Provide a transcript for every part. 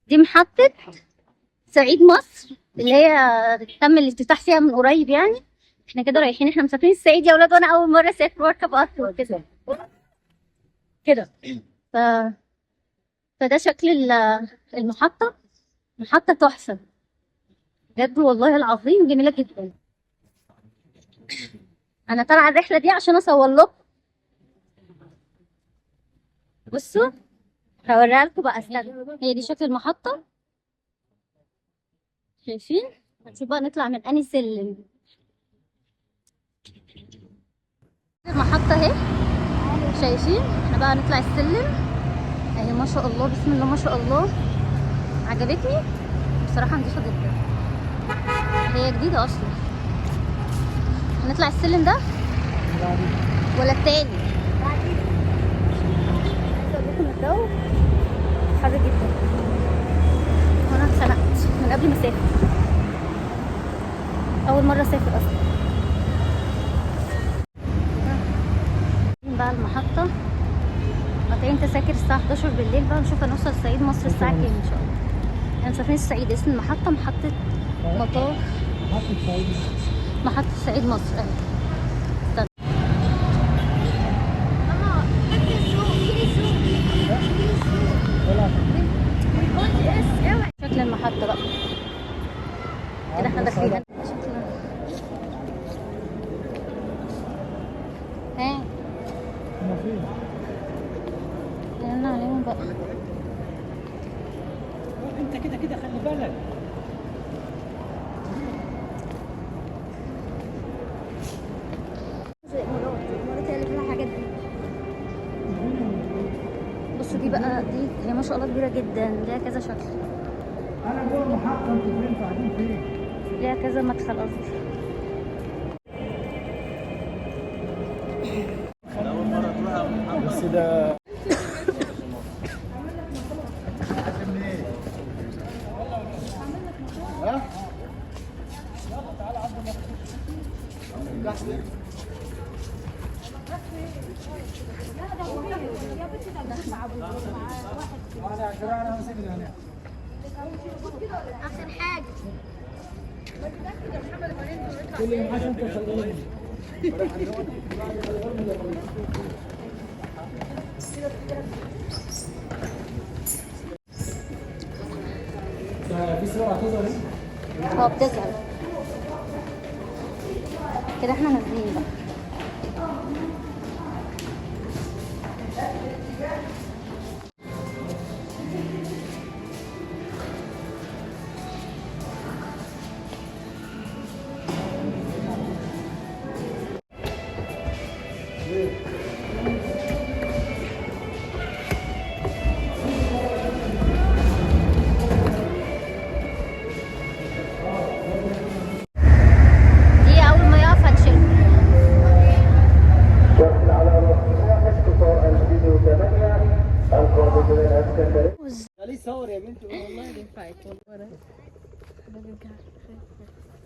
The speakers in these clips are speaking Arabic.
دي محطة صعيد مصر اللي هي تم الافتتاح فيها من قريب يعني. احنا كده رايحين، احنا مسافرين الصعيد يا ولاد، وانا اول مرة اسافر واركب قطر وكده كده. ف... فده شكل المحطة. محطة تحفة بجد والله العظيم، جميلة جدا. انا طالعة الرحلة دي عشان اصور لكم. بصوا هوريها لكم بقى، استنى. هي دي شكل المحطة، شايفين؟ هنشوف بقى نطلع من انهي سلم. المحطة اهي، شايفين؟ احنا بقى نطلع السلم اهي. ما شاء الله، بسم الله ما شاء الله. عجبتني بصراحة، نضيفة جدا، هي جديدة اصلا. هنطلع السلم ده ولا التاني؟ عايزة اوريكم الجو حر جدا، وانا اتخنقت من قبل ما اسافر. اول مرة اسافر اصلا. بقى المحطة قاطعين تذاكر الساعة 11 بالليل بقى، نشوف هنوصل صعيد مصر الساعة كام ان شاء الله. احنا مسافرين الصعيد. اسم المحطة محطة مطار محطة صعيد مصر اهي. شكل المحطة بقى كده، احنا داخلين. ها يلا عليهم بقى. انت كده كده خلي بالك. الامارات هي اللي فيها الحاجات دي. بصوا دي بقى، دي هي ما شاء الله كبيرة جدا، ليها كذا شكل. انا جوه المحطه، انتوا فين قاعدين فين؟ ليها كذا مدخل قصدي. بس ده اخر حاجة كل حاجه انت شغالين. في سرعه تظهر هنا. اه بتظهر كده. احنا نازلين بقى. دي اول ما يقف هتشيل. خليه يصور يا بنتي والله ينفعك والله.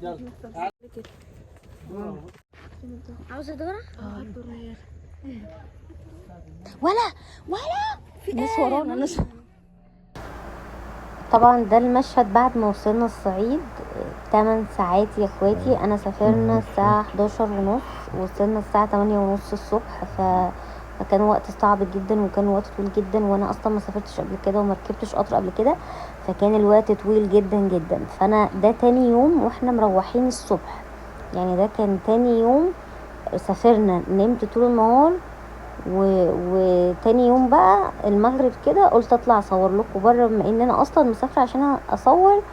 يلا عاوزة دورة؟ ولا ناس ورانا ناس. طبعا ده المشهد بعد ما وصلنا الصعيد. 8 ساعات يا اخواتي. انا سافرنا الساعة 11:30، وصلنا الساعة 8:30 الصبح. فكان وقت صعب جدا، وكان وقت طويل جدا، وانا اصلا ما سافرتش قبل كده وما ركبتش قطر قبل كده، فكان الوقت طويل جدا جدا. فانا ده تاني يوم واحنا مروحين الصبح، يعني ده كان تاني يوم سافرنا. نمت طول النهار، وتاني يوم بقى المغرب كده قلت اطلع اصور لكم بره، بما ان انا اصلا مسافره عشان اصور،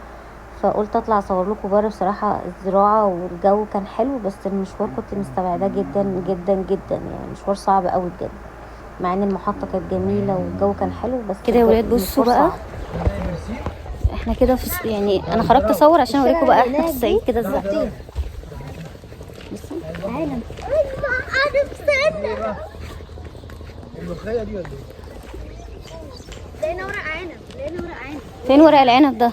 فقلت اطلع اصور لكم بره. بصراحه الزراعه والجو كان حلو، بس المشوار كنت مستبعداه جدا جدا جدا، يعني مشوار صعب قوي بجد، مع ان المحطه كانت جميله والجو كان حلو. بس كده يا ولاد بصوا بقى، احنا كده في يعني انا خرجت اصور عشان اوريكم بقى احنا في الصعيد كده ازاي. بصوا عالم. الملوخيه دي ولا ايه؟ لقينا ورق عنب. فين ورق العنب ده؟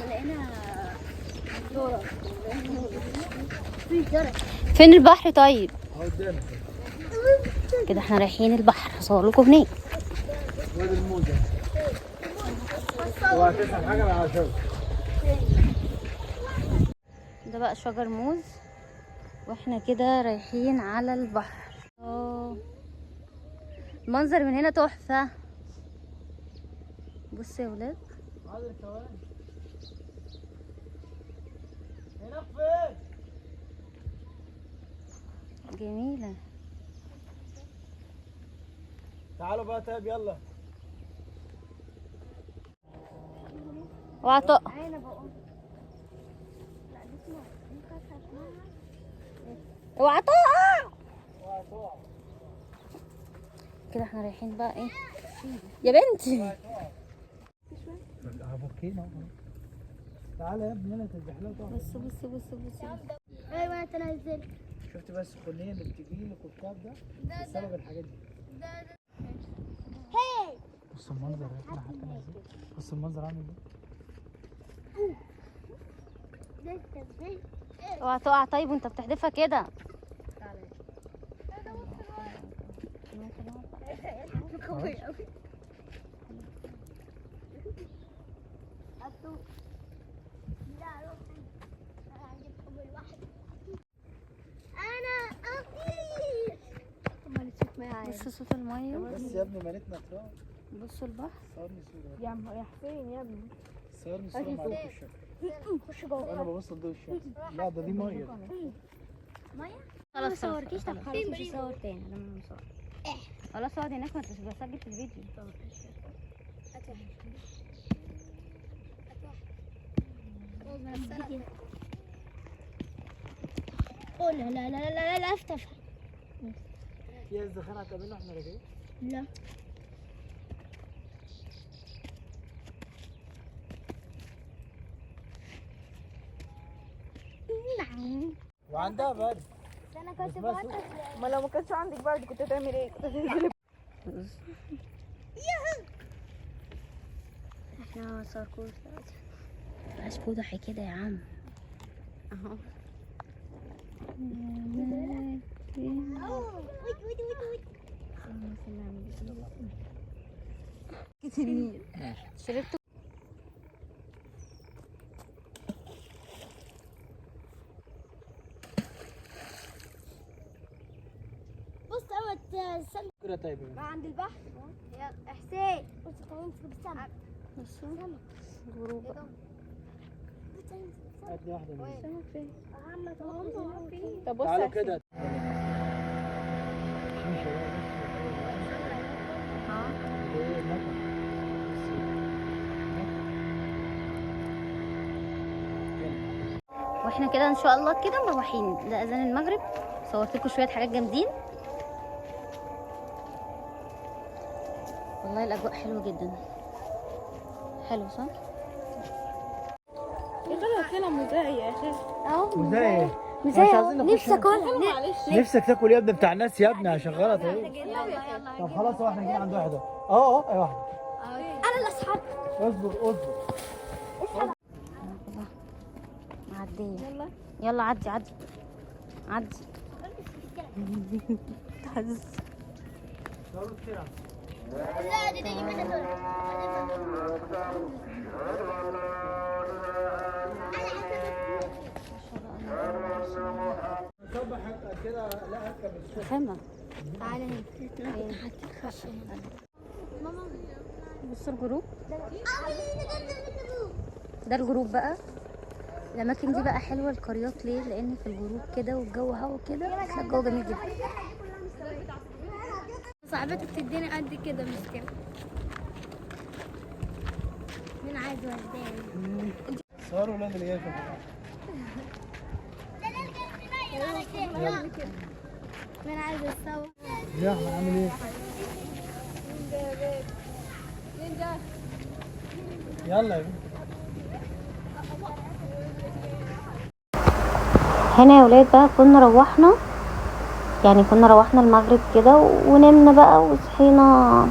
فين البحر طيب؟ قدامك كده احنا رايحين البحر، هصور لكم هناك. وادي الموزه. وهتسحب حاجه من على شغل. ده بقى شجر موز، واحنا كده رايحين على البحر. المنظر من هنا تحفة. بصوا يا ولاد. حاضر ثواني. هناك فين؟ جميلة. تعالوا بقى طيب يلا. اوعى تقع. اوعى تقع. كده احنا رايحين بقى ايه يا بنتي؟ فكينا. تعالى يا ابني يلا تذبحلها وتقع. بص بص بص بص. ايوه انا نزلت. شفت بس الكليه اللي بتجي لك وبتاع ده بسبب الحاجات دي. هي بص المنظر يا ابني حتى نازل. بص المنظر عامل ازاي. اوعى تقع. طيب وانت بتحدفها كده. قوي قوي. انا اطير. بص صوت الميه. بس يا ابني مالتنا تراب. بصوا البحر. صورني صوره. يا حسين يا ابني. صورني صوره مع ضوء الشمس. خش جوه. انا ببص لضوء الشمس. لا ده دي ميه. ميه؟ خلاص ما صوركيش. طب خلاص فين مش بريم؟ هصور تاني لما نصور. خلاص اقعد هناك، ما انتش بسجل في الفيديو. اوه لا لا لا لا لا افتح. في الزخارة هتقابلنا احنا راجعين. لا نعم. وعندها برد. انا كنت بس بقول ما لو ما كانش عندك برد كنت هتعمل ايه؟ كنت هتنزلي. احنا ما صوركوش دلوقتي. مبقاش فضحي كده يا عم. اهو. كتير. شربت. بص انا استنى كده طيب. ما عند البحر يا حسين. بص كمان بتسمع. بصوا غروب بقى. هات لي واحدة منهم. سمك فين؟ عم فين؟ طب بص تعالوا يا كده. واحنا كده ان شاء الله كده مروحين، ده اذان المغرب. صورت لكم شويه حاجات جامدين والله. الاجواء حلوه جدا. حلو صح؟ يا اخي طلع مزايا يا اخي. اهو وزي مش عايزين نخش. نفسي اكلها. معلش. نفسك تاكل يا ابني بتاع الناس يا ابني هشغلها طيب. طب خلاص هو احنا جايين عند واحدة. اي واحدة. انا اللي اسحب. اصبر. معديه. يلا عدي عدي عدي. تحز. لا دي منها دول. صبح كده لا اركب السوق. خامة. تعالى هنا. هتخش هنا. ماما بصوا الغروب. ده الغروب بقى. الاماكن دي بقى حلوه القريات ليه؟ لان في الغروب كده والجو هوا كده، الجو جميل جدا. صاحبتك تديني قد كده مش كده. مين عايز وداني؟ صوروا ولاد اللي جاي. مين عايز يتصور؟ يا احمد عامل ايه؟ يلا يا بنت. هنا يا ولاد بقى كنا روحنا المغرب كده ونمنا بقى وصحينا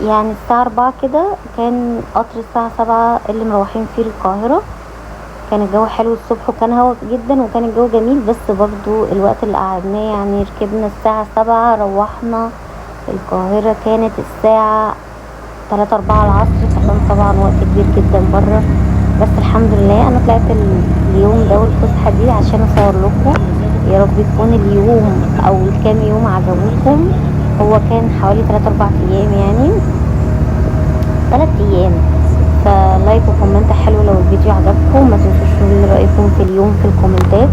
يعني الساعة 4 كده. كان قطر الساعة 7 اللي مروحين فيه القاهرة. كان الجو حلو الصبح وكان هوا جدا وكان الجو جميل، بس برضو الوقت اللي قعدناه يعني ركبنا الساعة 7 روحنا القاهرة كانت الساعة 3-4 العصر. عشان طبعا وقت كبير جدا بره، بس الحمد لله انا طلعت اليوم ده والفسحه دي عشان اصور لكم. يا رب يكون اليوم او الكام يوم عجبوكم. هو كان حوالي 3-4 ايام، يعني 3 ايام. فلايك وكومنت حلو لو الفيديو عجبكم. ما تنسوش تقولوا لي رايكم في اليوم في الكومنتات.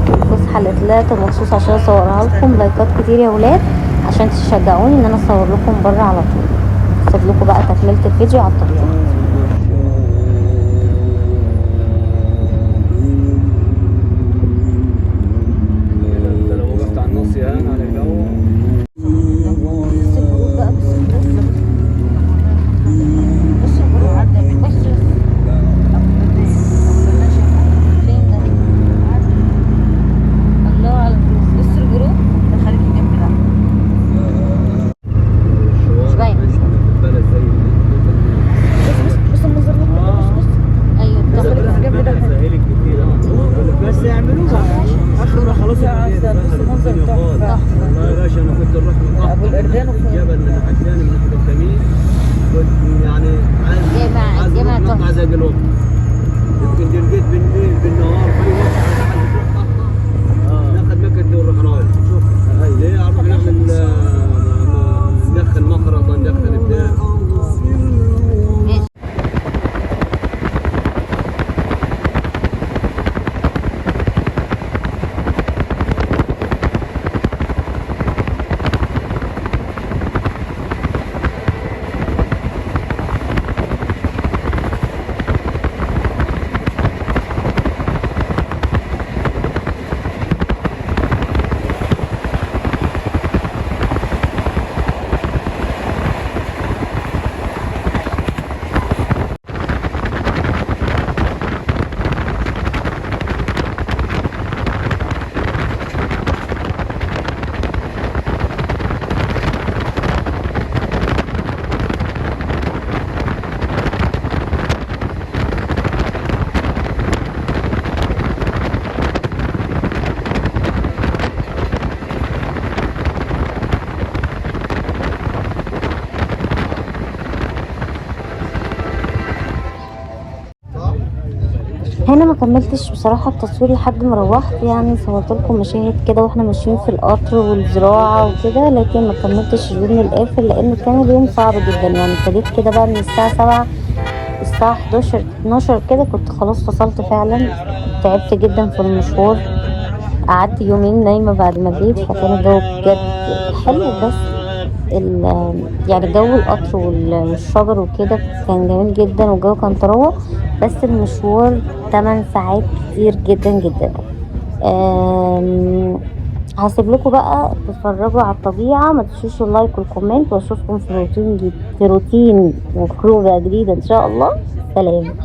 الفسحه اللي طلعت مخصوص عشان اصورها لكم، لايكات كتير يا ولاد عشان تشجعوني ان انا اصور لكم بره على طول. سيب لكم بقى تكمله الفيديو على التقطيع. لو وقفت على النص يهان على الجو. بس يعملوها اخر خلاص والله يا باشا انا كنت نروح ابو الاردان الجبل من ناحيه الثاني من ناحيه الجميل، كنت يعني عايز نطلع زي الوقت. يمكن لقيت بالليل بالنهار في وقت ناخذ مكتب ونروح رايح. شوف ليه نروح نعمل ندخل مخرطه ندخل بتاع. هنا ما كملتش بصراحه التصوير لحد ما روحت، يعني صورت لكم مشاهد كده واحنا ماشيين في القطر والزراعه وكده، لكن ما كملتش اليوم للاخر لان كان اليوم صعب جدا. يعني ابتديت كده بقى من الساعه 7، الساعه 11-12 كده كنت خلاص فصلت فعلا. تعبت جدا في المشوار، قعدت يومين نايمه بعد ما جيت. فكان الجو بجد حلو، بس يعني جو القطر والشجر وكده كان جميل جدا والجو كان طراوة، بس المشوار 8 ساعات كتير جدا جدا. هسيب لكم بقى تتفرجوا على الطبيعة. ما تنسوش اللايك والكومنت، واشوفكم في روتين وخروجة جديدة ان شاء الله. سلام.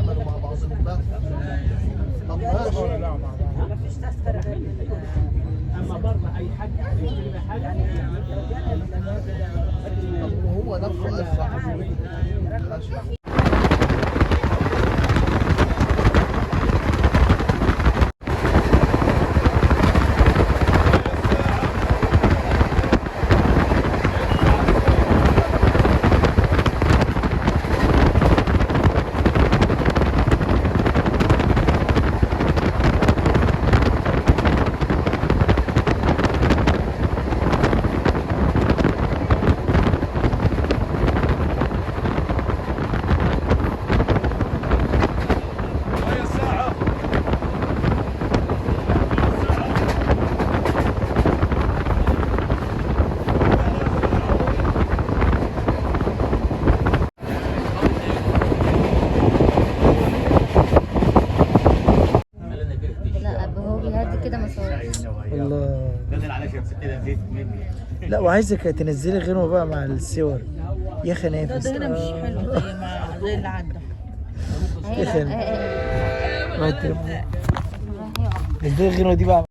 هو نفسه لا وعايزك تنزلي غنوة بقى مع الصور يا اخي. نافس ده هنا مش حلو زي اللي عدى يا اخي. نزلي الغنوة دي بقى.